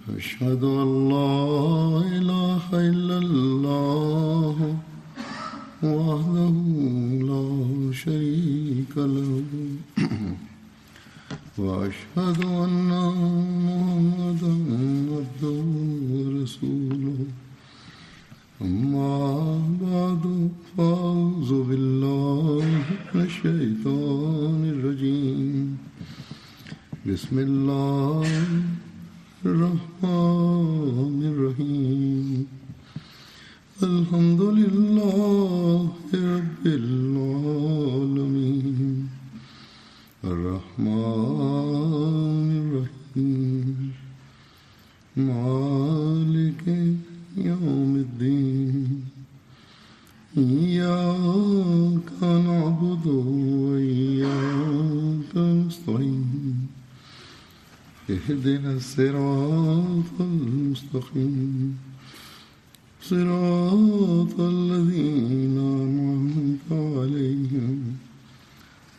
أشهد أن لا إله إلا الله وحده لا شريك له وأشهد أن محمدا عبده ورسوله أما بعد فأعوذ بالله من الشيطان الرجيم بسم الله الرحمن الرحيم الحمد لله رب العالمين الرحمن الرحيم مالك يوم الدين إياك نعبد وإياك نستعين اهدنا الصراط المستقيم صراط الذين أنعمت عليهم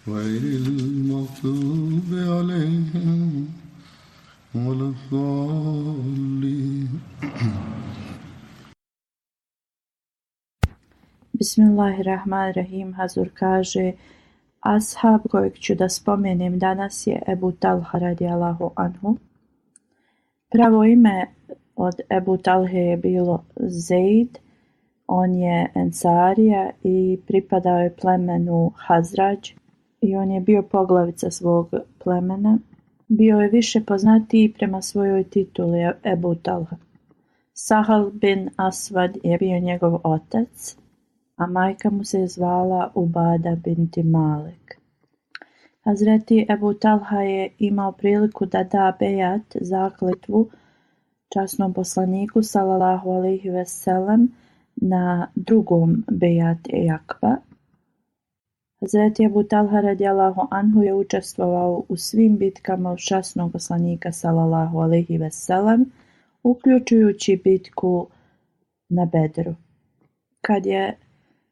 غير المغضوب عليهم ولا الضالين. Bismillahirrahmanirrahim. Hazur kaže: Ashab kojeg ću da spomenem danas je Ebu Talha radijallahu anhu. Pravo ime od Ebu Talhe je bilo Zeid. On je Ensarija i pripadao je plemenu Hazrađ i on je bio poglavica svog plemena. Bio je više poznatiji prema svojoj tituli Ebu Talha. Sahal bin Asvad je bio njegov otac, a majka mu se zvala Ubada binti Malik. Hazreti Ebu Talha je imao priliku da da bejat, zakletvu, časnom poslaniku sallallahu alejhi ve sellem na drugom bejat Akba. Hazreti Ebu Talha radijallahu anhu je učestvovao u svim bitkama uz časnog poslanika sallallahu alejhi ve sellem, uključujući bitku na Bedru. Kad je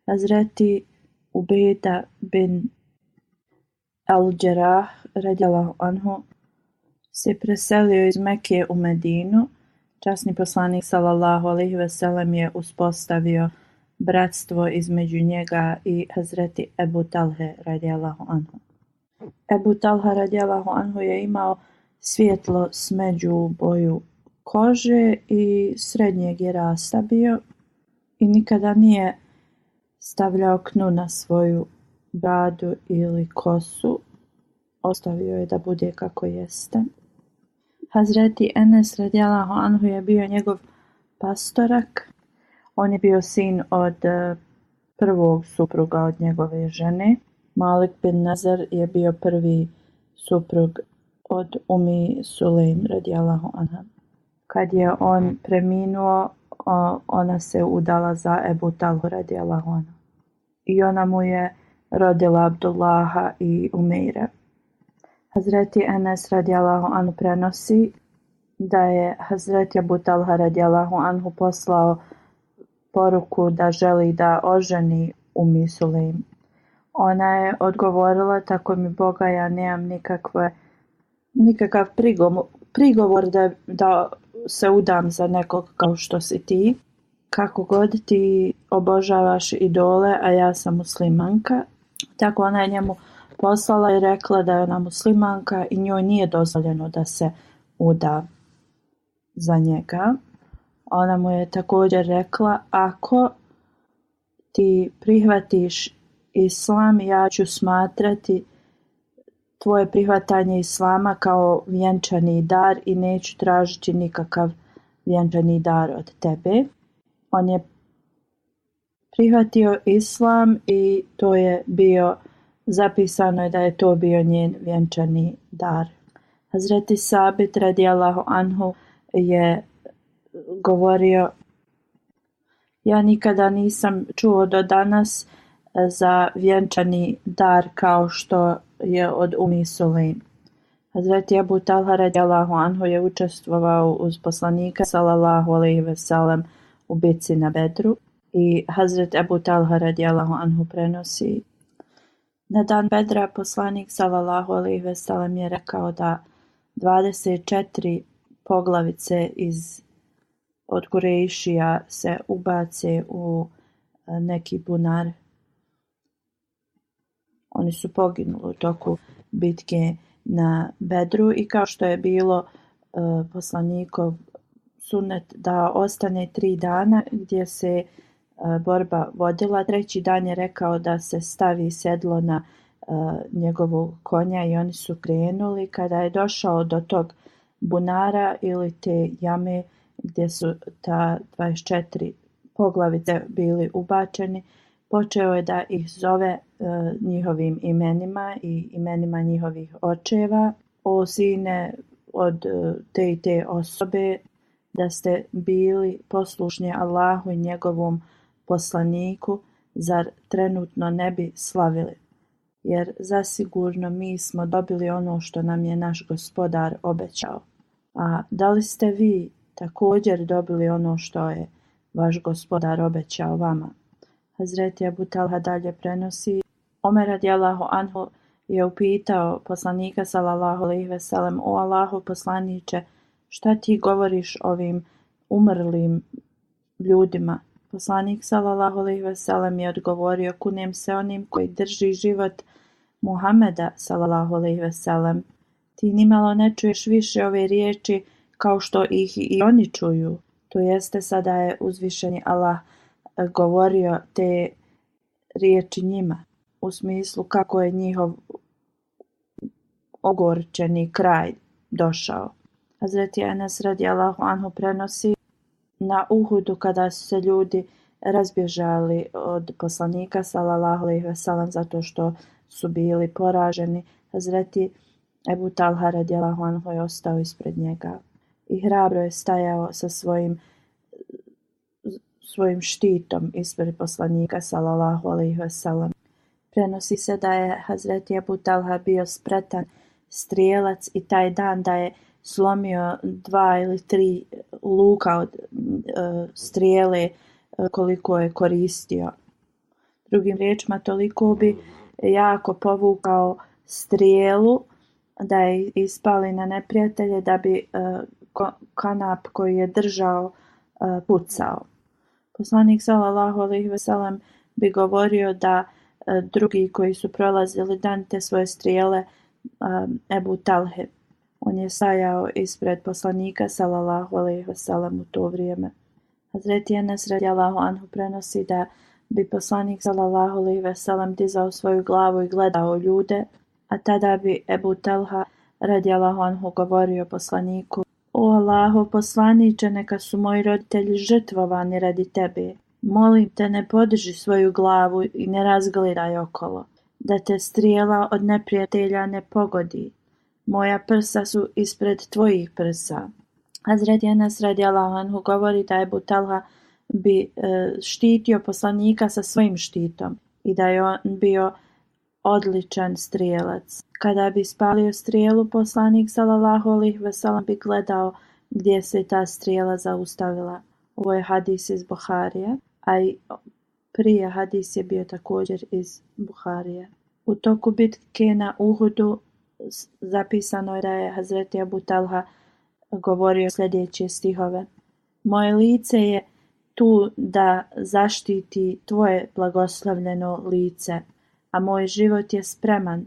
Hazreti Ubejda bin al-Đerah radijallahu anhu se preselio iz Mekije u Medinu, časni poslanik sallallahu alejhi ve sellem je uspostavio bratstvo između njega i Hazreti Ebu Talhe radijallahu anhu. Ebu Talha radijallahu anhu je imao svijetlo smeđu boju kože i srednjeg je rasta bio i nikada nije stavljao knu na svoju bradu ili kosu, ostavio je da bude kako jeste. Hazreti Enes radijallahu anhu je bio njegov pastorak. On je bio sin od prvog supruga od njegove žene. Malik bin Nazar je bio prvi suprug od Umi Sulejm radijallahu anha. Kad je on preminuo, ona se udala za Ebu Talhu radijallahu anhu. I ona mu je rodila Abdullaha i Umeira. Hazreti Enes radijallahu anhu prenosi da je Hazreti Ebu Talha radijallahu anhu poslao poruku da želi da oženi Umi Sulejm. Ona je odgovorila: tako mi Boga, ja nemam nikakav prigovor da se udam za nekog kao što si ti. Kako god ti obožavaš idole, a ja sam muslimanka. Tako ona je njemu poslala i rekla da je ona muslimanka i njoj nije dozvoljeno da se uda za njega. Ona mu je također rekla: ako ti prihvatiš islam, ja ću smatrati tvoje prihvatanje islama kao vjenčani dar i neću tražiti nikakav vjenčani dar od tebe. On je prihvatio islam i to je bio, zapisano je da je to bio njen vjenčani dar. Hazreti Sabit radijallahu anhu je govorio: ja nikada nisam čuo do danas za vjenčani dar kao što je od Umi Sulejm. Hazreti Ebu Talha radijallahu anhu je učestvovao uz poslanika sallallahu alejhi ve sellem u bitci na Bedru i Hazret Ebu Talha radijallahu anhu prenosi: na dan Bedra poslanik sallallahu alejhi ve sellem je rekao da 24 poglavice od Kurejšija se ubace u neki bunar. Oni su poginuli u toku bitke na Bedru i kao što je bilo poslanikov sunnet da ostane 3 dana gdje se borba vodila. 3. dan je rekao da se stavi sedlo na njegovog konja i oni su krenuli. Kada je došao do tog bunara ili te jame gdje su ta 24 poglavice bili ubačeni, počeo je da ih zove njihovim imenima i imenima njihovih očeva. O sine od te i te osobe, da ste bili poslušni Allahu i njegovom poslaniku, zar trenutno ne bi slavili? Jer zasigurno mi smo dobili ono što nam je naš gospodar obećao. A da li ste vi također dobili ono što je vaš gospodar obećao vama? Hazreti Ebu Talha dalje prenosi: Omer radijallahu anhu je upitao poslanika sallallahu alejhi ve sellem: O Allahu poslaniče, šta ti govoriš ovim umrlim ljudima? Poslanik sallallahu alejhi ve sellem je odgovorio: Kunem se onim koji drži život Muhameda sallallahu alejhi ve sellem, ti nimalo ne čuješ više ove riječi kao što ih i oni čuju. To jeste, sada je uzvišeni Allah govorio te riječi njima, u smislu kako je njihov ogorčeni kraj došao. Hazreti Enes radijallahu anhu prenosi: na Uhudu, kada su se ljudi razbježali od poslanika sallallahu alejhi ve sellem zato što su bili poraženi, Hazreti Ebu Talha radijallahu anhu je ostao ispred njega i hrabro je stajao sa svojim štitom ispred poslanika sallallahu alejhi ve sellem. Prenosi se da je Hazreti Ebu Talha bio spretan strijelac i taj dan da je slomio 2 ili 3 luka od strijele koliko je koristio. Drugim riječima, toliko bi jako povukao strijelu da je ispali na neprijatelje, da bi kanap koji je držao pucao. Poslanik sallallahu alejhi ve sellem bi govorio da drugi koji su prolazili danite svoje strijele Ebu Talhe. On je stajao ispred poslanika sallallahu alejhi ve sellem u to vrijeme. Hazreti Enes radijallahu anhu prenosi da bi poslanik sallallahu alejhi ve sellem dizao svoju glavu i gledao ljude, a tada bi Ebu Talha radijallahu anhu govorio poslaniku: O Allahov poslaniče, neka su moji roditelji žrtvovani radi tebe. Molim te, ne podiži svoju glavu i ne razgledaj okolo, da te strijela od neprijatelja ne pogodi. Moja prsa su ispred tvojih prsa. Hazreti Enes radijallahu anhu govori da Ebu Talha bi štitio poslanika sa svojim štitom i da je on bio odličan strijelac. Kada bi spalio strijelu, poslanik sallallahu alejhi ve sellem bi gledao gdje se ta strijela zaustavila. Ovo je hadis iz Buharije, a i prije hadis je bio također iz Buharije. U toku bitke na Uhudu zapisano je da je Hazreti Ebu Talha govorio sljedeće stihove: Moje lice je tu da zaštiti tvoje blagoslovljeno lice, a moj život je spreman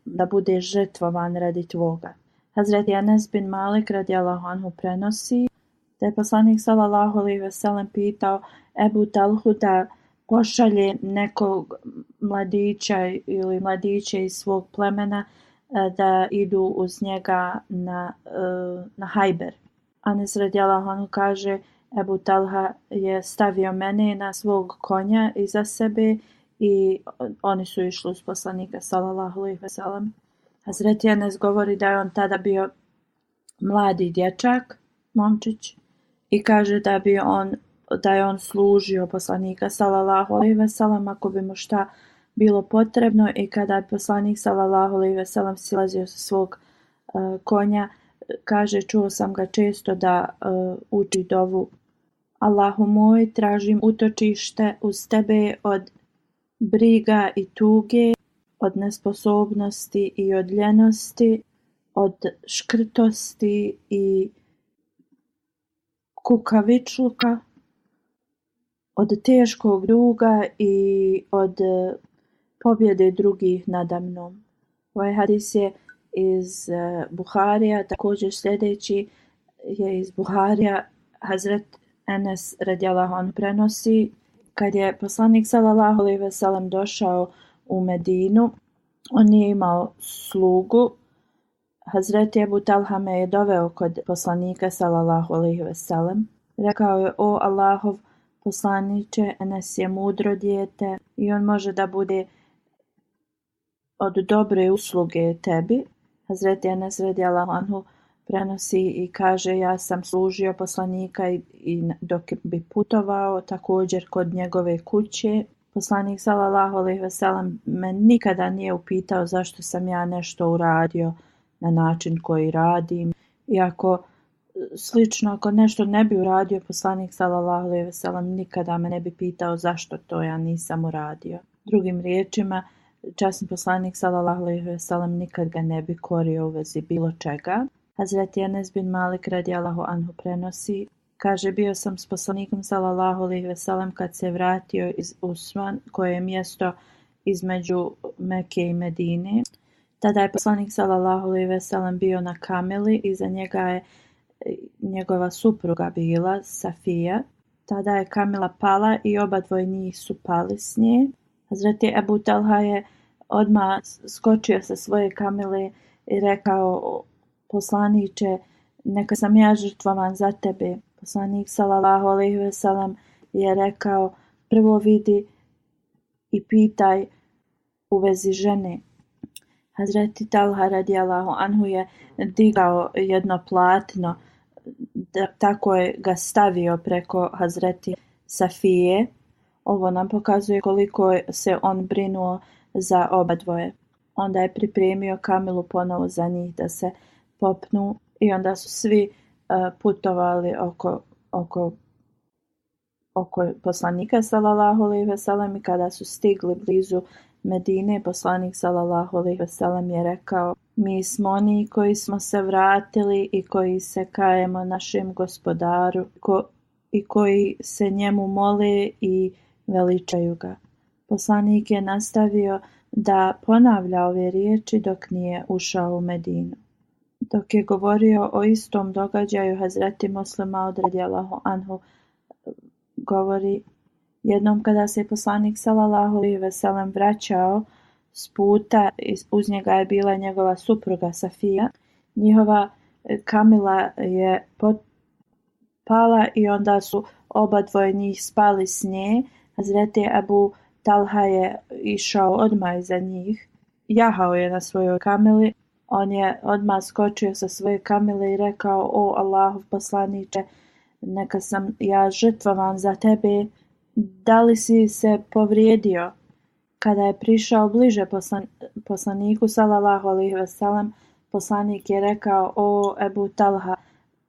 da bude žrtvovan radi tvoga. Hazreti Anas bin Malik radijallahu anhu prenosi da je poslanik sallallahu alejhi ve sellem pitao Ebu Talhu da pošalje nekog mladića ili mladiće iz svog plemena da idu uz njega na Hajber. Anas radijallahu anhu kaže: Ebu Talha je stavio mene na svog konja iza sebe i oni su išli uz poslanika sallallahu alejhi ve sellem. Hazreti Anas govori da je on tada bio mladi dječak, momčić, i kaže da je on služio poslanika sallallahu alejhi ve sellem ako bi mu šta bilo potrebno, i kada je poslanik sallallahu alejhi ve sellem silazio sa svog konja, kaže: čuo sam ga često da uči dovu: Allahu moj, tražim utočište uz tebe od briga i tuge, od nesposobnosti i od ljenosti, od škrtosti i kukavičluka, od teškog duga i od pobjede drugih nada mnom. Ovaj hadis je iz Buharija, također sljedeći je iz Buharija. Hazret Enes radijallahu anhu prenosi, kad je poslanik sallallahu alejhi ve sellem došao u Medinu, on nije imao slugu. Hazret Ebu Talha me je doveo kod poslanika sallallahu alejhi ve sellem. Rekao je: o Allahov poslaniče, Enes je mudro dijete i on može da bude od dobre usluge tebi. Hazret Enes radijallahu anhu prenosi i kaže: ja sam služio poslanika i dok bi putovao, također kod njegove kuće. Poslanik sallallahu alejhi ve sellem me nikada nije upitao zašto sam ja nešto uradio na način koji radim. Iako slično, ako nešto ne bi uradio, poslanik sallallahu alejhi ve sellem nikada me ne bi pitao zašto to ja nisam uradio. Drugim riječima, časni poslanik sallallahu alejhi ve sellem nikad ga ne bi korio u vezi bilo čega. Hazret Enes bin Malik radijallahu anhu prenosi, kaže: bio sam s poslanikom sallallahu alejhi ve sellem kad se vratio iz Usman, koje je mjesto između Mekke i Medine. Tada je poslanik sallallahu alejhi ve sellem bio na kameli, iza njega je njegova supruga bila, Safija. Tada je kamela pala i obadvoje njih su pali s nje. Hazret Ebu Talha je odmah skočio sa svoje kamele i rekao: poslaniče, neka sam ja žrtvovan za tebe. Poslanik sallallahu alejhi ve sellem je rekao: prvo vidi i pitaj u vezi žene. Hazreti Talha radijallahu anhu je digao jedno platno, tako je ga stavio preko Hazreti Safije. Ovo nam pokazuje koliko se on brinuo za obadvoje. Onda je pripremio kamelu ponovo za njih da se popnu i onda su svi putovali oko poslanika sallallahu alejhi ve sellem i kada su stigli blizu Medine, poslanik sallallahu alejhi ve sellem je rekao: mi smo oni koji smo se vratili i koji se kajemo našem gospodaru i koji se njemu mole i veličaju ga. Poslanik je nastavio da ponavlja ove riječi dok nije ušao u Medinu. Dok je govorio o istom događaju, Hazreti Muslim Maud radijallahu anhu govori: jednom kada se poslanik sallallahu alejhi ve sellem vraćao s puta, uz njega je bila njegova supruga Safija. Njihova kamila je pala i onda su obadvoje njih spali s nje. Hazreti Ebu Talha je išao odmah iza njih. Jahao je na svojoj kamili. On je odmah skočio sa svoje kamile i rekao: o Allahov poslaniče, neka sam ja žrtvovan za tebe. Da li si se povrijedio? Kada je prišao bliže poslaniku sallallahu alejhi ve sellem, poslanik je rekao: o Ebu Talha,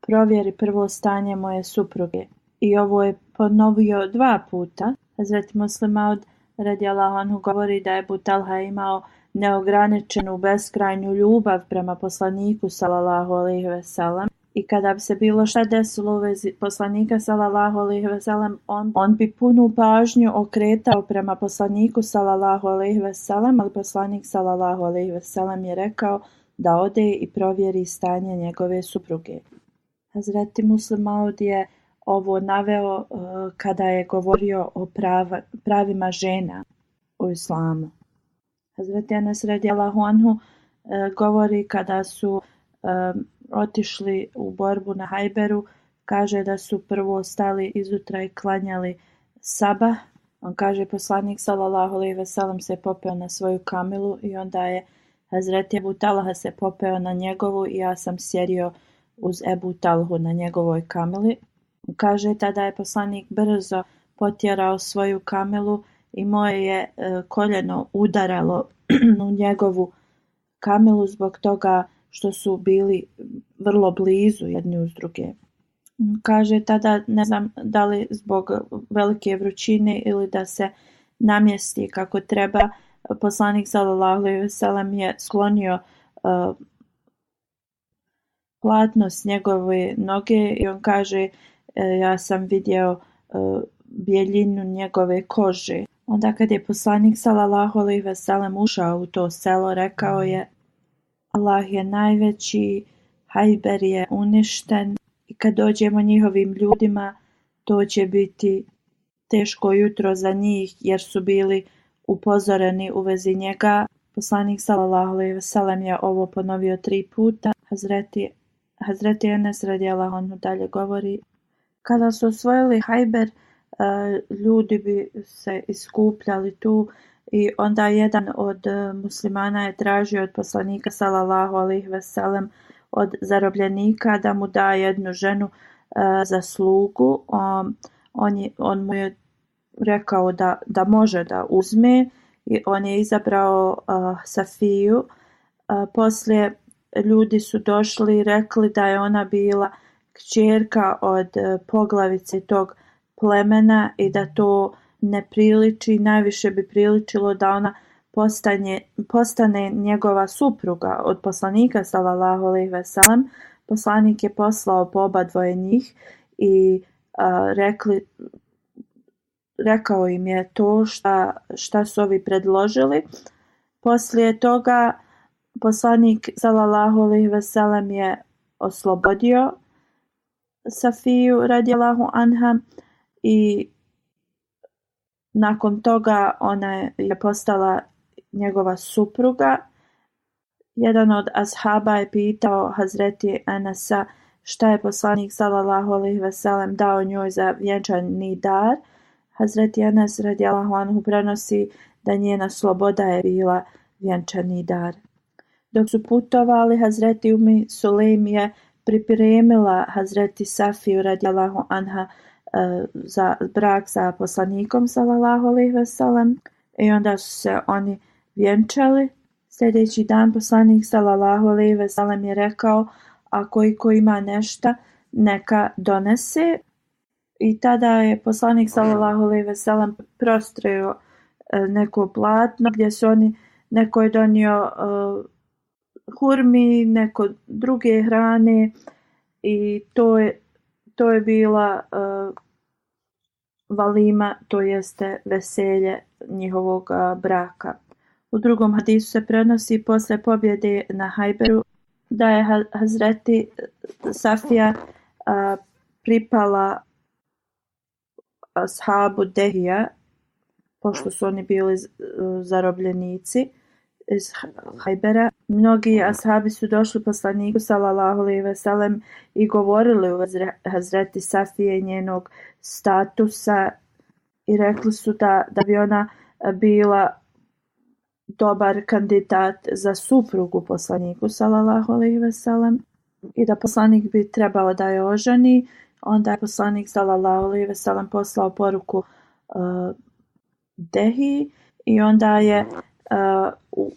provjeri prvo stanje moje supruge. I ovo je ponovio 2 puta. Hazreti Muslim Maud radijallahu anhu govori da je Ebu Talha imao neograničenu beskrajnu ljubav prema poslaniku sallallahu alejhi ve sellem. I kada bi se bilo šta desilo u vezi poslanika sallallahu alejhi ve sellem, on bi punu pažnju okretao prema poslaniku sallallahu alejhi ve sellem, ali poslanik sallallahu alejhi ve sellem je rekao da ode i provjeri stanje njegove supruge. Hazreti Muslim Maud je ovo naveo kada je govorio o pravima žena u islamu. Hazreti Enes radijallahu anhu govori kada su otišli u borbu na Hajberu, kaže da su prvo stali izutra i klanjali sabah. On kaže: poslanik sallallahu alejhi ve sellem se popeo na svoju kamilu i onda je Hazreti Ebu Talha se popeo na njegovu i ja sam sjedio uz Ebu Talhu na njegovoj kamili. Kaže: tada je poslanik brzo potjerao svoju kamilu i moje je koljeno udaralo u njegovu kamilu zbog toga što su bili vrlo blizu jedni uz druge. Kaže: tada ne znam da li zbog velike vrućine ili da se namjesti kako treba, poslanik sallallahu alejhi ve sellem je sklonio platno s njegove noge i on kaže ja sam vidio bijeljinu njegove kože. Onda kad je poslanik sallallahu alejhi ve sellem ušao u to selo, rekao je: Allah je najveći, Hajber je uništen i kad dođemo njihovim ljudima, to će biti teško jutro za njih jer su bili upozoreni u vezi njega. Poslanik sallallahu alejhi ve sellem je ovo ponovio 3 puta. Hazreti Enes radijallahu anhu dalje govori: kada su osvojili Hajber, ljudi bi se iskupljali tu i onda jedan od muslimana je tražio od poslanika sallallahu alejhi ve sellem od zarobljenika da mu da jednu ženu za slugu. On mu je rekao da može da uzme i on je izabrao Safiju. Poslije ljudi su došli i rekli da je ona bila kćerka od poglavice tog plemena i da to ne priliči, najviše bi priličilo da ona postane njegova supruga od poslanika sallallahu alejhi ve sellem. Poslanik je poslao po obadvoje njih i rekao im je to šta su ovi predložili. Poslije toga poslanik sallallahu alejhi ve sellem je oslobodio Safiju radijallahu anha i nakon toga ona je postala njegova supruga. Jedan od ashaba je pitao Hazreti Enesa šta je poslanik sallallahu alejhi ve sellem dao njoj za vjenčani dar. Hazreti Enes radijallahu anhu prenosi da njena sloboda je bila vjenčani dar. Dok su putovali, Hazreti Umi Sulejm je pripremila Hazreti Safiju radijallahu anha za brak sa poslanikom sallallahu alejhi ve sellem i onda su se oni vjenčali. Sljedeći dan poslanik sallallahu alejhi ve sellem je rekao: ako iko ima nešto, neka donese. I tada je poslanik sallallahu alejhi ve sellem prostreo neko platno gdje su oni, neko je donio hurmi, neko druge hrane i to je bila valima, to jeste veselje njihovog braka. U drugom hadisu se prenosi posle pobjede na Hajberu da je Hazreti Safija pripala ashabu Dehija, pošto su oni bili zarobljenici iz Hajbera. Mnogi ashabi su došli poslaniku sallallahu alejhi ve sellem i govorili u Hazreti Safije i njenog statusa i rekli su da bi ona bila dobar kandidat za suprugu poslaniku sallallahu alejhi ve sellem i da poslanik bi trebao da je oženi. Onda je poslanik sallallahu alejhi ve sellem poslao poruku Dehi i onda je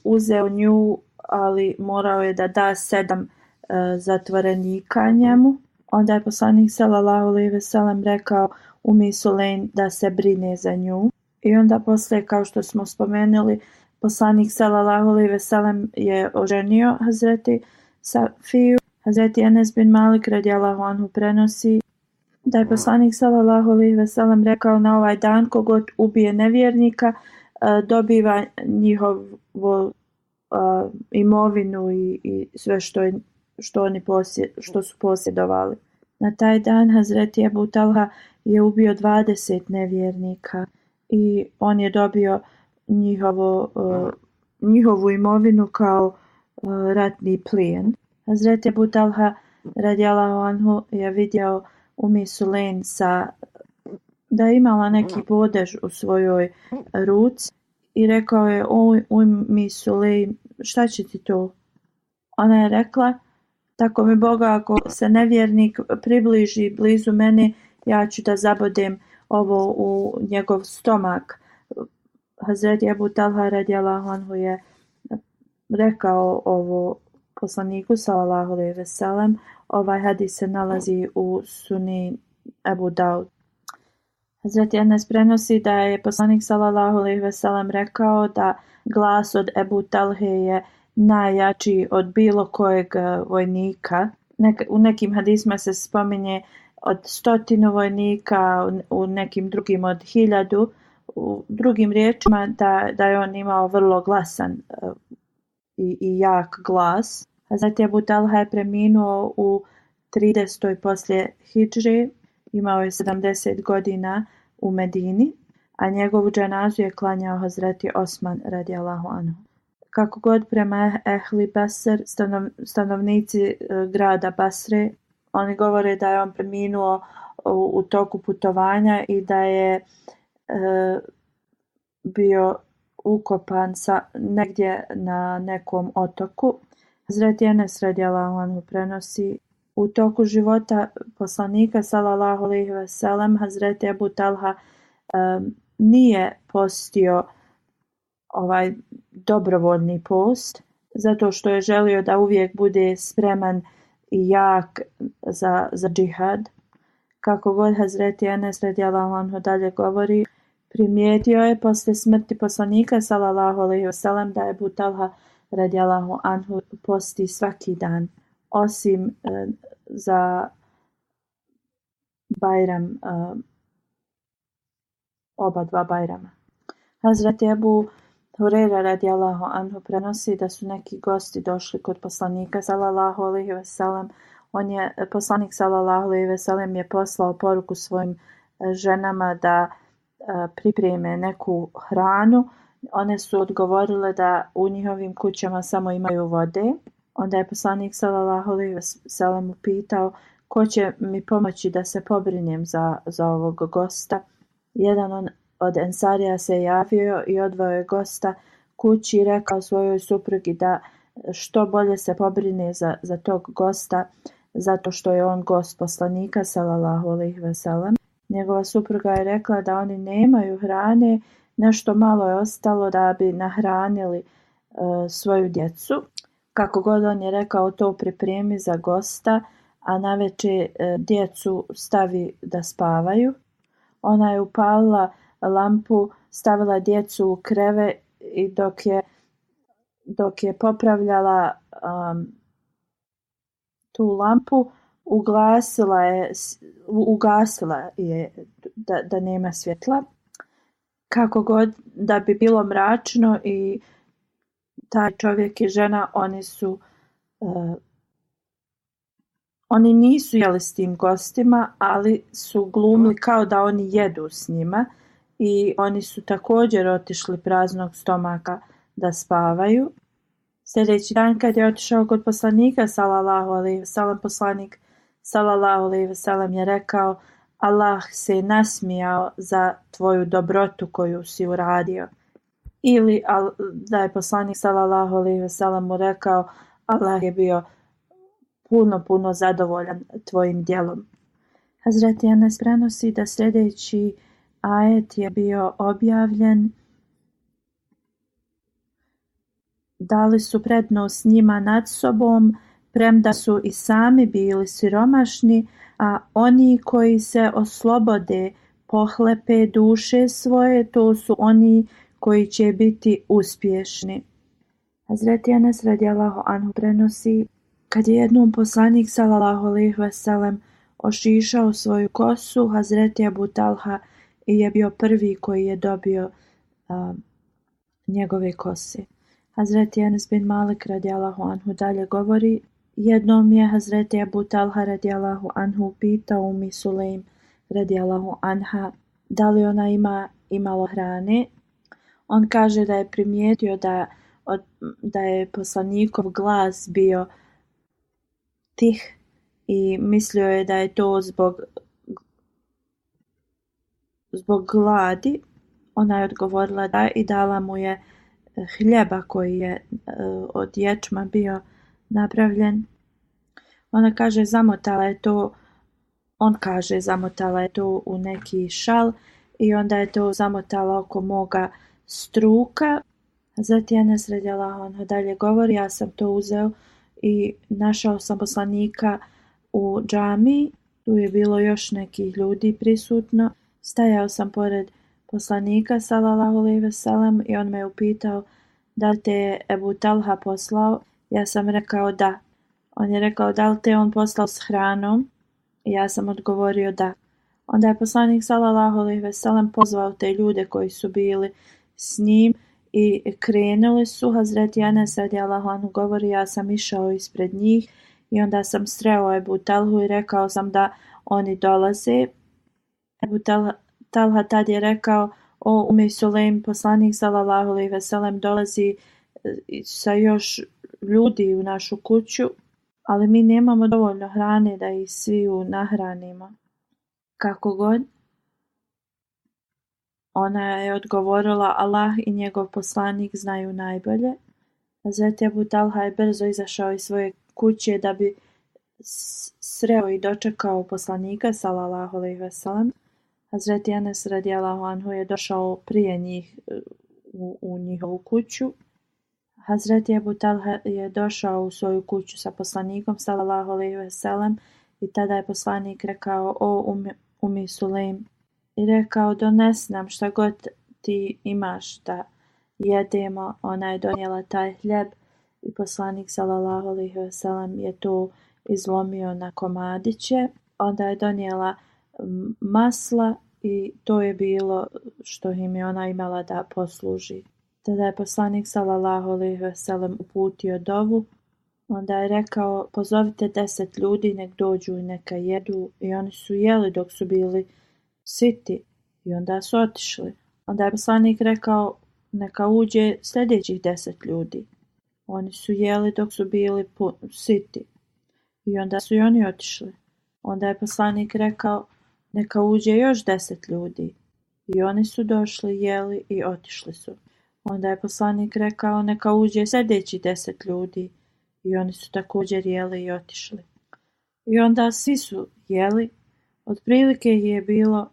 uzeo nju, ali morao je da da 7 zatvorenika njemu. Onda je poslanik sallallahu alejhi ve sellem rekao Umi Sulejm da se brine za nju. I onda poslije, kao što smo spomenuli, poslanik sallallahu alejhi ve sellem je oženio Hazreti Safiju. Hazreti Enes bin Malik radijallahu anhu prenosi da je poslanik sallallahu alejhi ve sellem rekao: na ovaj dan kogod ubije nevjernika dobiva njihovu imovinu i sve što su posjedovali. Na taj dan Hazreti Ebu Talha je ubio 20 nevjernika i on je dobio njihovu imovinu kao ratni plijen. Hazreti Ebu Talha radijallahu anhu je vidio Umi Sulejm da je imala neki bodež u svojoj ruci i rekao je: o Umi Sulejm, šta će ti to? Ona je rekla: tako mi Boga, ako se nevjernik približi blizu mene, ja ću da zabodem ovo u njegov stomak. Hazreti Ebu Talha radijallahu anhu je rekao ovo poslaniku sallallahu alejhi ve sellem. Ovaj hadis se nalazi u Suni Ebu Daud. Hazreti Enes prenosi da je poslanik sallallahu alejhi ve sellem rekao da glas od Ebu Talhe je najjači od bilo kojeg vojnika u nekim hadisma se spominje od 100 vojnika, u nekim drugim od 1000. U drugim riječima da je on imao vrlo glasan i jak glas. Hazreti Ebu Talha je preminuo u 30. poslije hidžre, imao je 70 godina u Medini, a njegovu dženazu je klanjao Hazreti Osman radijallahu anhu. Kako god prema Ehli Basr, stanovnici grada Basre, oni govore da je on preminuo u toku putovanja i da je bio ukopan negdje na nekom otoku. Hazreti Enes radijallahu anhu prenosi: u toku života poslanika sallallahu alejhi ve sellem Hazreti Ebu Talha nije postio ovaj dobrovoljni post, zato što je želio da uvijek bude spreman i jak za džihad. Kako god Hazreti Enes radijallahu anhu dalje govori, primijetio je poslije smrti poslanika sallallahu alejhi ve sellem da je Ebu Talha radijallahu anhu posti svaki dan, osim za Bajram, oba dva Bajrama. Hazreti Ebu Hurajra radijallahu anhu prenosi da su neki gosti došli kod poslanika sallallahu alejhi ve sellem. Poslanik sallallahu alejhi ve sellem je poslao poruku svojim ženama da pripreme neku hranu. One su odgovorile da u njihovim kućama samo imaju vode. Onda je poslanik sallallahu alejhi ve sellem upitao: ko će mi pomoći da se pobrinem za ovog gosta? Jedan od ensarija se javio i odveo je gosta kući i rekao svojoj suprugi da što bolje se pobrine za tog gosta, zato što je on gost poslanika sallallahu alejhi ve sellem. Njegova supruga je rekla da oni nemaju hrane, nešto malo je ostalo da bi nahranili svoju djecu. Kako god on je rekao, to pripremi za gosta, a navečer djecu stavi da spavaju. Ona je upalila lampu, stavila djecu u krevet i dok je popravljala tu lampu, ugasila je da nema svjetla. Kako god da bi bilo mračno i taj čovjek i žena, oni nisu jeli s tim gostima, ali su glumili kao da oni jedu s njima i oni su također otišli praznog stomaka da spavaju. Sljedeći dan kad je otišao kod poslanika sallallahu alejhi ve sellem, poslanik sallallahu alejhi ve sellem je rekao: Allah se nasmijao za tvoju dobrotu koju si uradio. Ili da je poslanik sallallahu alejhi ve sellem mu rekao: Allah je bio puno zadovoljan tvojim djelom. Hazreti Enes prenosi da sljedeći ajet je bio objavljen: dali su prednost njima nad sobom, premda su i sami bili siromašni, a oni koji se oslobode pohlepe duše svoje, to su oni koji će biti uspješni. Hazreti Enes radijallahu anhu prenosi: kad je jednom poslanik sallallahu alejhi ve sellem ošišao svoju kosu, Hazreti Ebu Talha je bio prvi koji je dobio njegove kose. Hazreti Enes bin Malik radijallahu anhu dalje govori: jednom je Hazreti Ebu Talha radijallahu anhu pitao Ummi Sulejm radijallahu anha da li ona ima imalo hrane. On kaže da je primijetio da je poslanikov glas bio tih i mislio je da je to zbog gladi. Ona je odgovorila da i dala mu je hljeba koji je od ječma bio napravljen. On kaže zamotala je to u neki šal i onda je to zamotala oko moga struka. Zatim Enes radijallahu anhu dalje govori: ja sam to uzeo i našao sam poslanika u džamiji, tu je bilo još nekih ljudi prisutno. Stajao sam pored poslanika sallallahu alejhi ve sellem i on me upitao da li te je Ebu Talha poslao. Ja sam rekao da. On je rekao, da li te on poslao s hranom? Ja sam odgovorio da. Onda je poslanik sallallahu alejhi ve sellem pozvao te ljude koji su bili s njim i krenuli su. Hazreti Enes radijallahu anhu govori, ja sam išao ispred njih i onda sam sreo Ebu Talhu i rekao sam da oni dolaze. Ebu Talha tad je rekao, o Umi Sulejm, poslanik sallallahu alejhi ve sellem dolazi sa još ljudi u našu kuću, ali mi nemamo dovoljno hrane da ih sviju nahranimo. Kako god, ona je odgovorila, Allah i njegov poslanik znaju najbolje. Hazreti Ebu Talha je brzo izašao iz svoje kuće da bi sreo i dočekao poslanika sallallahu alejhi ve sellem. Hazreti Enes radijallahu anhu je došao prije njih u njihovu kuću. Hazreti Ebu Talha je došao u svoju kuću sa poslanikom sallallahu alejhi ve sellem i tada je poslanik rekao, o Umi Sulejm, i rekao, donesi nam šta god ti imaš da jedemo. Ona je donijela taj hljeb i poslanik sallallahu alejhi ve sellem je to izlomio na komadiće. Onda je donijela masla i to je bilo što im je ona imala da posluži. Tada je poslanik sallallahu alejhi ve sellem uputio dovu. Onda je rekao, pozovite 10 ljudi, nek dođu i neka jedu. I oni su jeli dok su bili siti i onda su otišli. Onda je poslanik rekao, neka uđe sljedećih 10 ljudi. Oni su jeli dok su bili siti i onda su i oni otišli. Onda je poslanik rekao, neka uđe još 10 ljudi. I oni su došli, jeli i otišli su. Onda je poslanik rekao, neka uđe sljedeći 10 ljudi. I oni su također jeli i otišli. I onda svi su jeli. Otprilike je bilo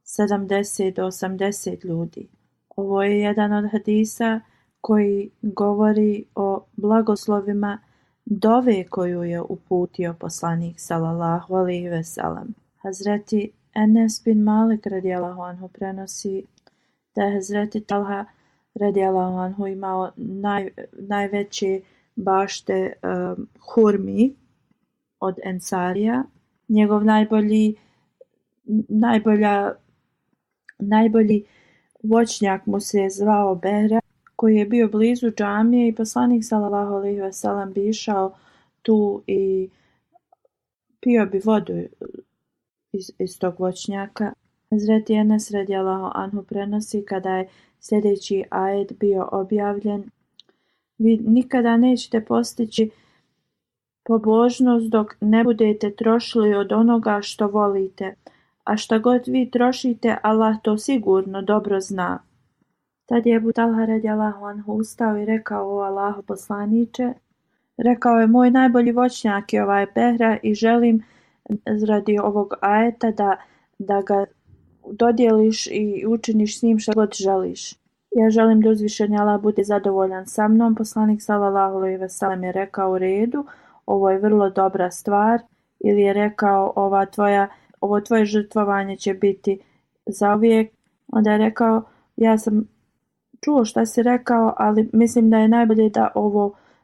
70 do 80 ljudi. Ovo je jedan od hadisa koji govori o blagoslovima dove koju je uputio poslanik sallallahu alejhi ve sellem. Hazreti Enes bin Malik radijallahu anhu prenosi da je Hazreti Talha radijallahu anhu imao najveće bašte hurmi od Ensarija. Njegov najbolji voćnjak mu se zvao Behra, koji je bio blizu džamije i poslanik sallallahu alejhi ve sellem bi išao tu i pio bi vodu iz tog voćnjaka. Hazreti Enes radijallahu anhu prenosi kada je sljedeći ajet bio objavljen, vi nikada nećete postići pobožnost dok ne budete trošili od onoga što volite, a šta god vi trošite, Allah to sigurno dobro zna. Tad je Ebu Talha radijallahu anhu ustao i rekao, o Allahu poslaniče, rekao je, moj najbolji voćnjak je ovaj Behra i želim radi ovog ajeta da ga dodijeliš i učiniš s njim šta god želiš. Ja želim da uzvišeni Allah bude zadovoljan sa mnom. Poslanik sallallahu alejhi ve sellem je rekao, u redu, ovo je vrlo dobra stvar, ili je rekao, ovo tvoje žrtvovanje će biti zauvijek. Onda je rekao, ja sam čuo šta si rekao, ali mislim da je najbolje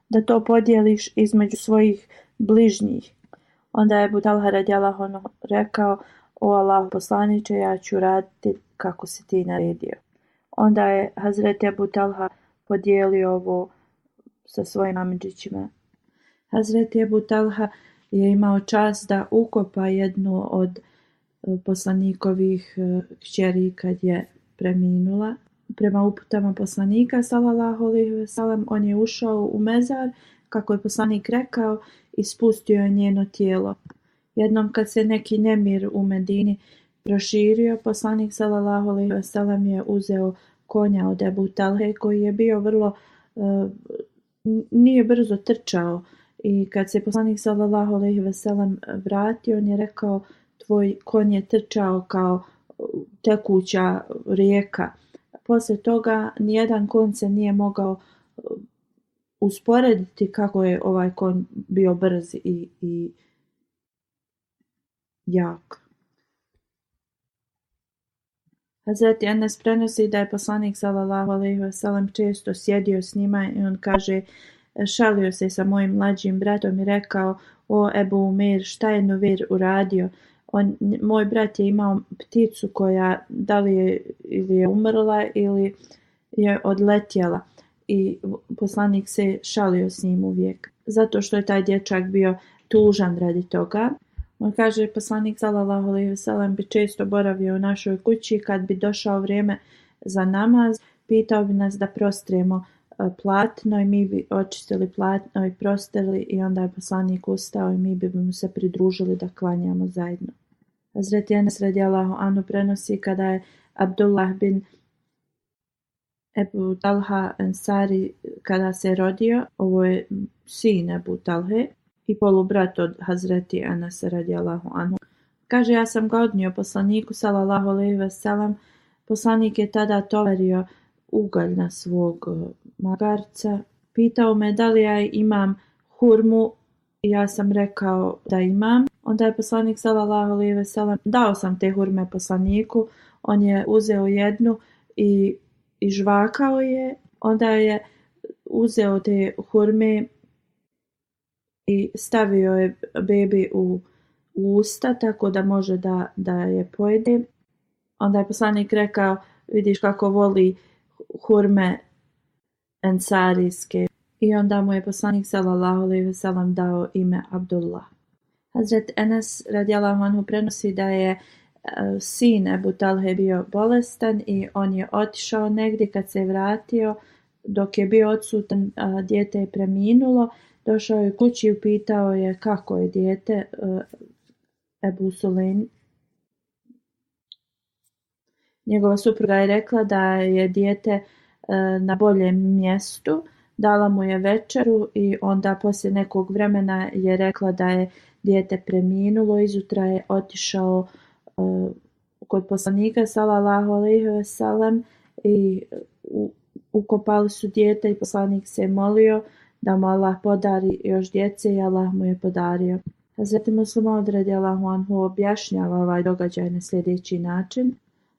da to podijeliš između svojih bližnjih. Onda je Ebu Talha radijallahu anhu rekao, o Allah poslaniče, ja ću raditi kako si ti naredio. Onda je Hazreti Ebu Talha podijelio ovo sa svojim amidžićima. Hazreti Ebu Talha je imao čast da ukopa jednu od poslanikovih kćeri kad je preminula. Prema uputama poslanika sallallahu alejhi ve sellem, on je ušao u mezar, kako je poslanik rekao, i spustio je njeno tijelo. Jednom kad se neki nemir u Medini proširio, poslanik sallallahu alejhi ve sellem je uzeo konja od Ebu Talhe koji je bio nije brzo trčao, i kad se poslanik sallallahu alejhi ve sellem vratio, on je rekao, tvoj konj je trčao kao tekuća rijeka. Poslije toga nijedan konj se nije mogao usporediti kako je ovaj konj bio brz i jak. Hazreti Enes prenosi da je poslanik sallallahu alejhi ve sellem često sjedio s njima i on kaže, šalio se sa mojim mlađim bratom i rekao: o Ebu Umeir, šta je Nuvir uradio? Moj brat je imao pticu koja da li je ili je umrla ili je odletjela, i poslanik se šalio s njim uvijek, zato što je taj dječak bio tužan radi toga. On kaže, poslanik sallallahu alejhi ve sellem bi često boravio u našoj kući. Kad bi došao vrijeme za namaz, pitao bi nas da prostremo platno i mi bi očistili platno i prostrli, i onda je poslanik ustao i mi bi mu se pridružili da klanjamo zajedno. Hazreti Enes radijallahu anhu prenosi, kada je Abdullah bin Ebu Talha Ensari kada se rodio, ovo je sin Ebu Talhe i polubrat od Hazreti Enesa radijallahu anhu. Kaže, ja sam ga odnio poslaniku sallallahu alejhi ve sellem. Poslanik je tada tovario ugalj na svog magarca. Pitao me da li ja imam hurmu, i ja sam rekao da imam. Onda je poslanik sallallahu alejhi ve sellem, dao sam te hurme poslaniku. On je uzeo jednu i žvakao je. Onda je uzeo te hurme i stavio je bebi u usta tako da može da je pojede. Onda je poslanik rekao, vidiš kako voli hurme ensarijske. I onda mu je poslanik sallallahu alejhi ve sellem dao ime Abdullah. Hazret Enes radijallahu anhu prenosi da je sin Ebu Talhe bio bolestan i on je otišao negdje. Kad se je vratio, dok je bio odsutan, dijete je preminulo. Došao je kući i upitao je kako je dijete. Ebu Sulejm, njegova supruga, je rekla da je dijete na boljem mjestu. Dala mu je večeru i onda poslije nekog vremena je rekla da je dijete preminulo. Izutra je otišao kod poslanika sallallahu alejhi ve sellem i ukopali su dijete i poslanik se molio da mu Allah podari još djece i Allah mu je podario. Hazreti Muslim radijallahu anhu objašnjava ovaj događaj na sljedeći način.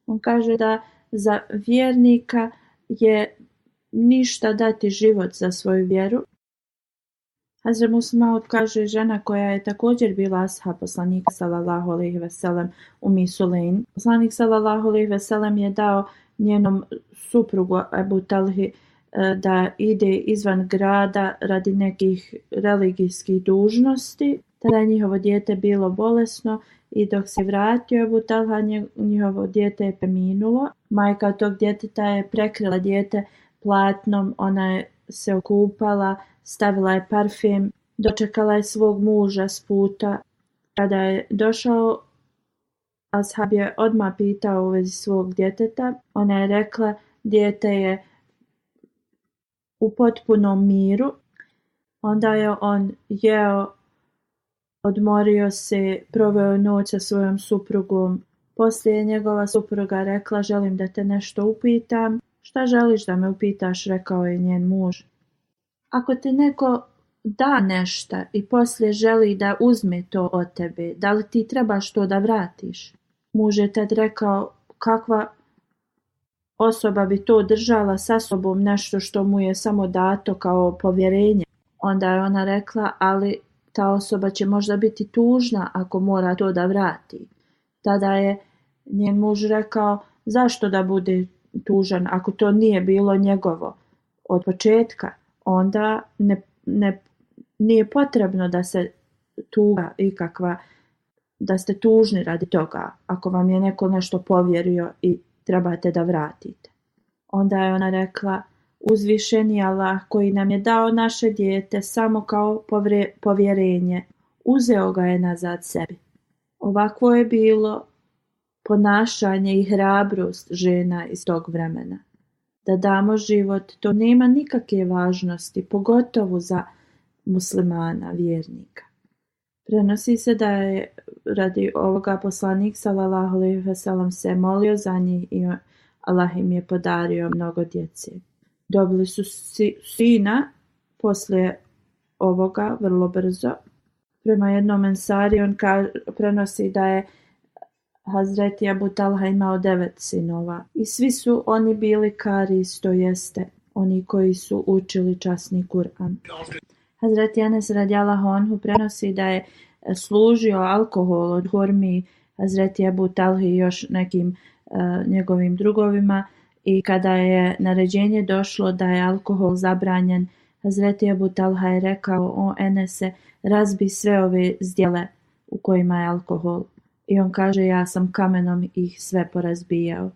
On kaže da za vjernika je ništa dati život za svoju vjeru. Hazret Muslim kaže, žena koja je također bila ashab poslanika sallallahu alejhi ve sellem, Sulejm. Poslanik sallallahu alejhi ve sellem je dao njenom suprugu Ebu Talhi da ide izvan grada radi nekih religijskih dužnosti. Tada je njihovo dijete bilo bolesno i dok se vratio Ebu Talha, njihovo dijete je preminulo. Majka tog djeteta je prekrila dijete platnom, ona je se okupala, stavila je parfem, dočekala je svog muža s puta. Kada je došao, ashab je odmah pitao u vezi svog djeteta. Ona je rekla, dijete je u potpunom miru. Onda je on jeo, odmorio se, proveo noć sa svojom suprugom. Poslije je njegova supruga rekla, želim da te nešto upitam. Šta želiš da me upitaš, rekao je njen muž. Ako ti neko da nešto i poslije želi da uzme to od tebe, da li ti trebaš to da vratiš? Muž je tad rekao, kakva osoba bi to držala sa sobom, nešto što mu je samo dato kao povjerenje? Onda je ona rekla, ali ta osoba će možda biti tužna ako mora to da vrati. Tada je njen muž rekao, zašto da bude tužan ako to nije bilo njegovo od početka? Onda nije potrebno da se tuga ikakva, da ste tužni radi toga ako vam je neko nešto povjerio i trebate da vratite. Onda je ona rekla, uzvišeni Allah koji nam je dao naše dijete samo kao povjerenje, uzeo ga je nazad sebi. Ovakvo je bilo ponašanje i hrabrost žena iz tog vremena. Da damo život, to nema nikakve važnosti, pogotovo za muslimana, vjernika. Prenosi se da je radi ovoga poslanik sallallahu alejhi ve sellem se molio za njih i Allah im je podario mnogo djece. Dobili su sina poslije ovoga vrlo brzo. Prema jednom ensari on prenosi da je Hazreti Abu Talha imao 9 sinova i svi su oni bili karis, to jeste oni koji su učili časni Kur'an. Hazreti Enes radijallahu anhu prenosi da je služio alkohol od hurmi Hazreti Ebu Talhi i još nekim njegovim drugovima, i kada je naređenje došlo da je alkohol zabranjen, Hazreti Ebu Talha je rekao: o Enese, razbi sve ove zdjele u kojima je alkohol. I on kaže: ja sam kamenom ih sve porazbijao.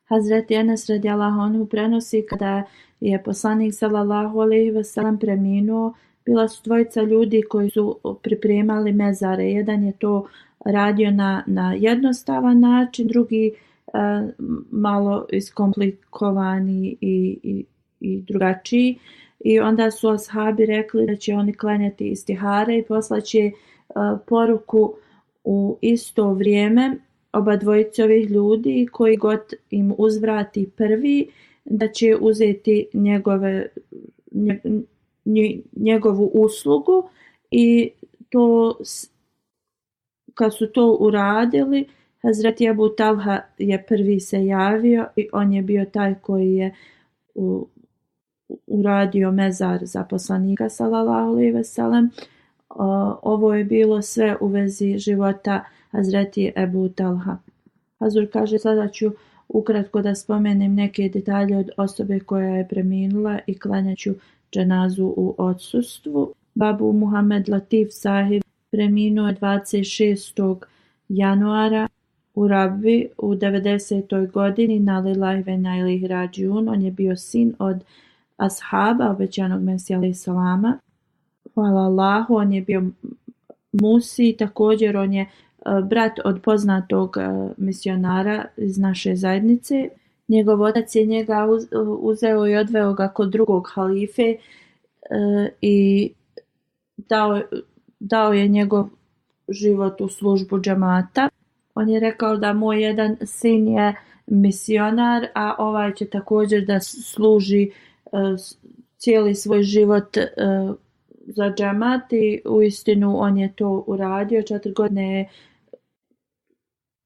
Hazreti Enes radijallahu anhu prenosi kada je poslanik sallallahu alejhi ve sellem preminuo, bila su dvojica ljudi koji su pripremali mezare. Jedan je to radio na jednostavan način, drugi malo iskomplikovani i drugačiji. I onda su ashabi rekli da će oni klanjati istihare i poslaće poruku u isto vrijeme oba dvojice ovih ljudi, koji god im uzvrati prvi, da će uzeti njegovu uslugu. I to, kad su to uradili, Hazreti Ebu Talha je prvi se javio i on je bio taj koji je uradio mezar za poslanika sallallahu alejhi ve sellem. Ovo je bilo sve u vezi života Hazreti Ebu Talha. Hazur kaže: sada ću ukratko da spomenem neke detalje od osobe koja je preminula i klanjaću dženazu u odsustvu. Babu Muhammed Latif Sahib preminuo je 26. januara u Rabbi u 90. godini, na lillahi ve inna ilaihi rađiun. On je bio sin od ashaba obećanog Mesija alejhi salama. Hvala Allahu, on je bio musi, također on je brat od poznatog misionara iz naše zajednice. Njegov otac je njega uzeo i odveo ga kod drugog halife i dao je njegov život u službu džemata. On je rekao da moj jedan sin je misionar, a ovaj će također da služi cijeli svoj život za džemat, i uistinu on je to uradio. 4 godine je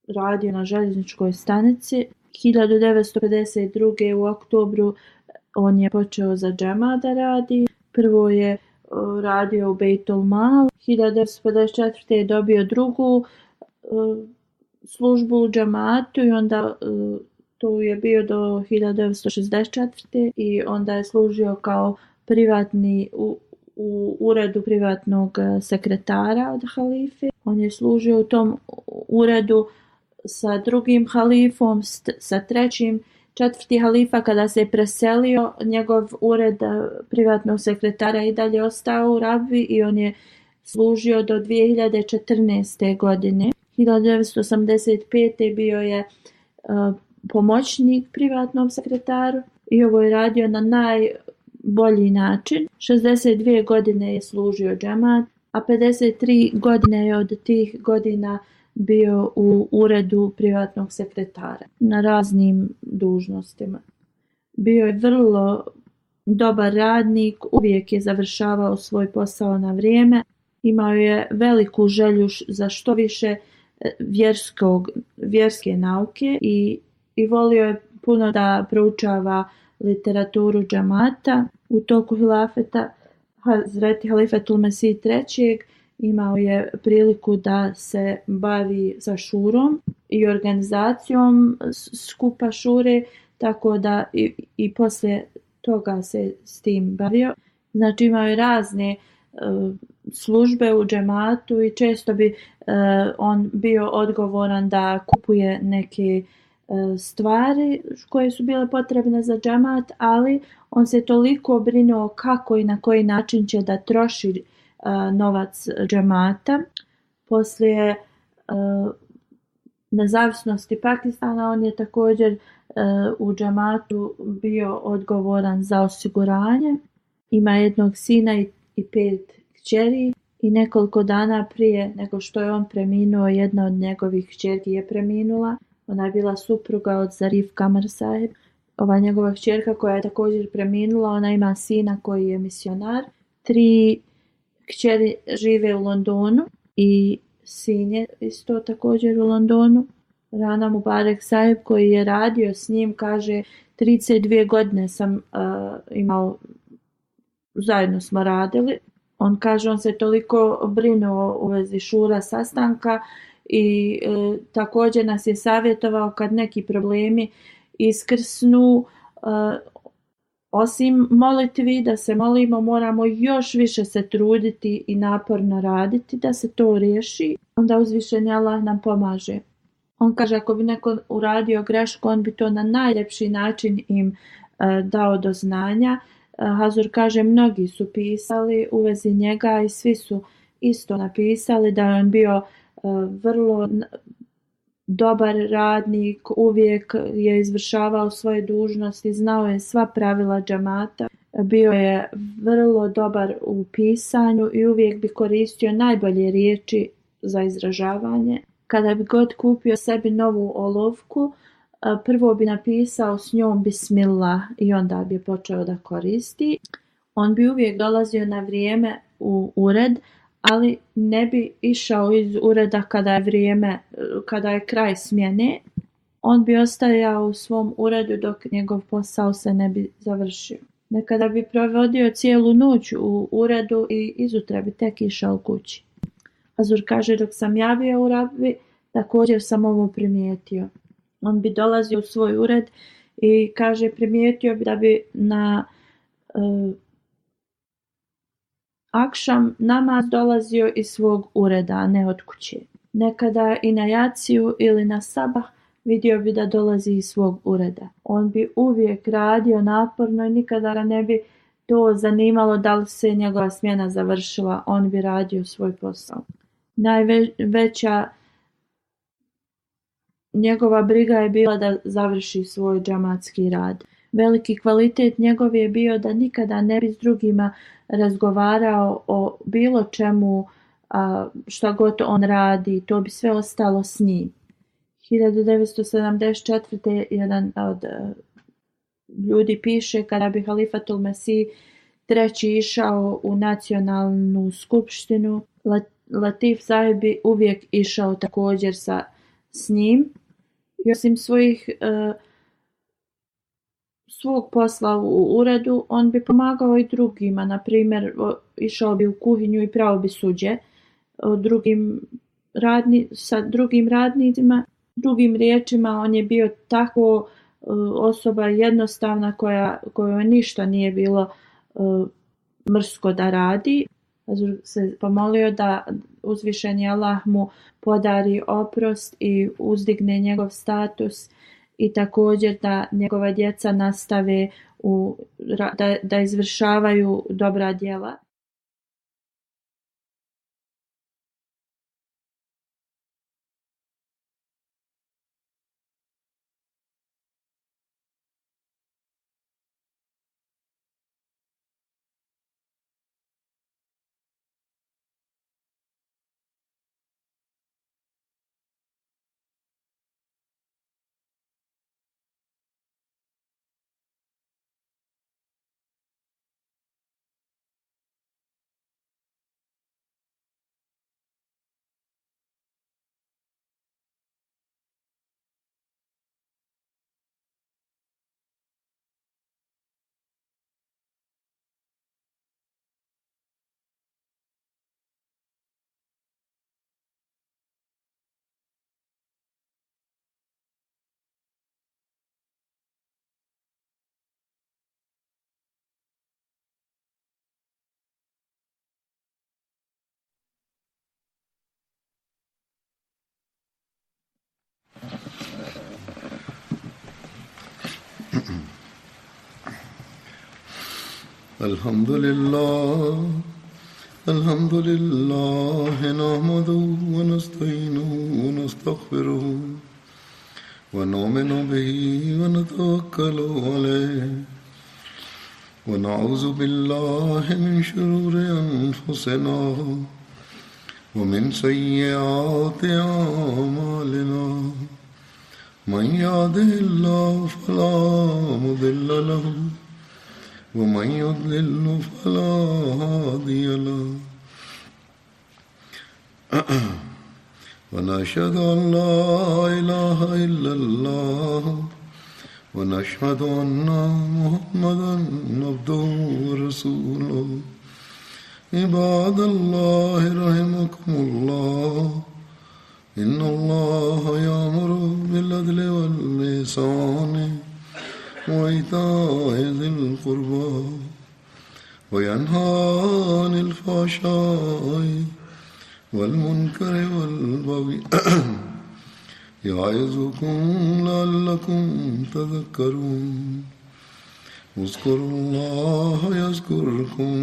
radio na željezničkoj stanici. 1952. u oktobru on je počeo za džemat da radi. Prvo je radio u Bejtul Mal. 1954. je dobio drugu službu u džematu i onda to je bio do 1964. i onda je služio kao privatni u uredu privatnog sekretara od halife. On je služio u tom uredu sa drugim halifom, sa trećim. 4. halifa kada se je preselio, njegov ured privatnog sekretara i dalje ostao u Rabbi i on je služio do 2014. godine. 1985. bio je pomoćnik privatnom sekretaru i ovo je radio na najbolji način. 62 godine je služio džemat, a 53 godine je od tih godina bio u uredu privatnog sekretara na raznim dužnostima. Bio je vrlo dobar radnik, uvijek je završavao svoj posao na vrijeme, imao je veliku želju za što više vjerske nauke i volio je puno da proučava literaturu džemata. U toku hilafeta Hazreti Halifetul Mesih III. Imao je priliku da se bavi sa šurom i organizacijom skupa šure, tako da i poslije toga se s tim bavio. Znači imao je razne službe u džematu i često bi on bio odgovoran da kupuje neke stvari koje su bile potrebne za džemat, ali on se toliko brinuo kako i na koji način će da troši novac džemata. Poslije nezavisnosti Pakistana on je također u džematu bio odgovoran za osiguranje. Ima jednog sina i 5 kćeri i nekoliko dana prije nego što je on preminuo, jedna od njegovih kćerki je preminula. Ona je bila supruga od Zarif Kamar Sahib. Ova njegova kćerka koja je također preminula, ona ima sina koji je misionar. 3 kćeri žive u Londonu i sin je isto također u Londonu. Rana Mubarek Sahib koji je radio s njim kaže 32 godine sam imao, zajedno smo radili. On kaže on se toliko brinuo u vezi šura sastanka i također nas je savjetovao kad neki problemi iskrsnu, osim molitvi da se molimo, moramo još više se truditi i naporno raditi da se to riješi. Onda uzvišeni Allah nam pomaže. On kaže ako bi neko uradio grešku, on bi to na najljepši način im dao do znanja. Hazur kaže mnogi su pisali u vezi njega i svi su isto napisali da je on bio vrlo dobar radnik, uvijek je izvršavao svoje dužnosti, znao je sva pravila džamata, bio je vrlo dobar u pisanju i uvijek bi koristio najbolje riječi za izražavanje. Kada bi god kupio sebi novu olovku, prvo bi napisao s njom Bismillah i onda bi počeo da koristi. On bi uvijek dolazio na vrijeme u ured, ali ne bi išao iz ureda kada je kraj smjene. On bi ostajao u svom uredu dok njegov posao se ne bi završio. Nekada bi provodio cijelu noć u uredu i izutra bi tek išao kući. Hazur kaže dok sam ja bio u Rabvi, također sam ovo primijetio. On bi dolazio u svoj ured i kaže primijetio bi da bi na akšam namaz dolazio iz svog ureda, a ne od kuće. Nekada i na jaciju ili na sabah vidio bi da dolazi iz svog ureda. On bi uvijek radio naporno i nikada ga ne bi to zanimalo da li se njegova smjena završila. On bi radio svoj posao. Najveća njegova briga je bila da završi svoj džamatski rad. Veliki kvalitet njegov je bio da nikada ne bi s drugima razgovarao o bilo čemu šta god on radi, to bi sve ostalo s njim. 1974. jedan od ljudi piše kada bi Halifatul Mesih III išao u nacionalnu skupštinu, Latif Sahib bi uvijek išao također s njim. I osim svog posla u uredu, on bi pomagao i drugima. Na primjer, išao bi u kuhinju i prao bi suđe sa drugim radnicima. Drugim riječima, on je bio tako osoba jednostavna kojoj ništa nije bilo mrsko da radi. Se pomolio da uzvišeni Allah mu podari oprost i uzdigne njegov status i također da njegova djeca nastave da izvršavaju dobra djela. الحمد لله نحمده ونستعينه ونستغفره ونؤمن به ونتوكل عليه ونعوذ بالله من شرور أنفسنا ومن سيئات أعمالنا من يهده الله فلا مضل له ومن يضلل فلا هادي له ونشهد أن لا إله إلا الله ونشهد أن محمدا عبده ورسوله عباد الله رحمكم الله إن الله يأمر بالعدل والإحسان وإيتاء ذي القربى وينهى عن الفحشاء والمنكر والبغي يعظكم لعلكم تذكرون اذكروا الله يذكركم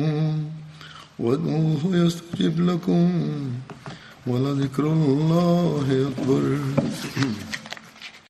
وادعوه يستجب لكم ولذكر الله أكبر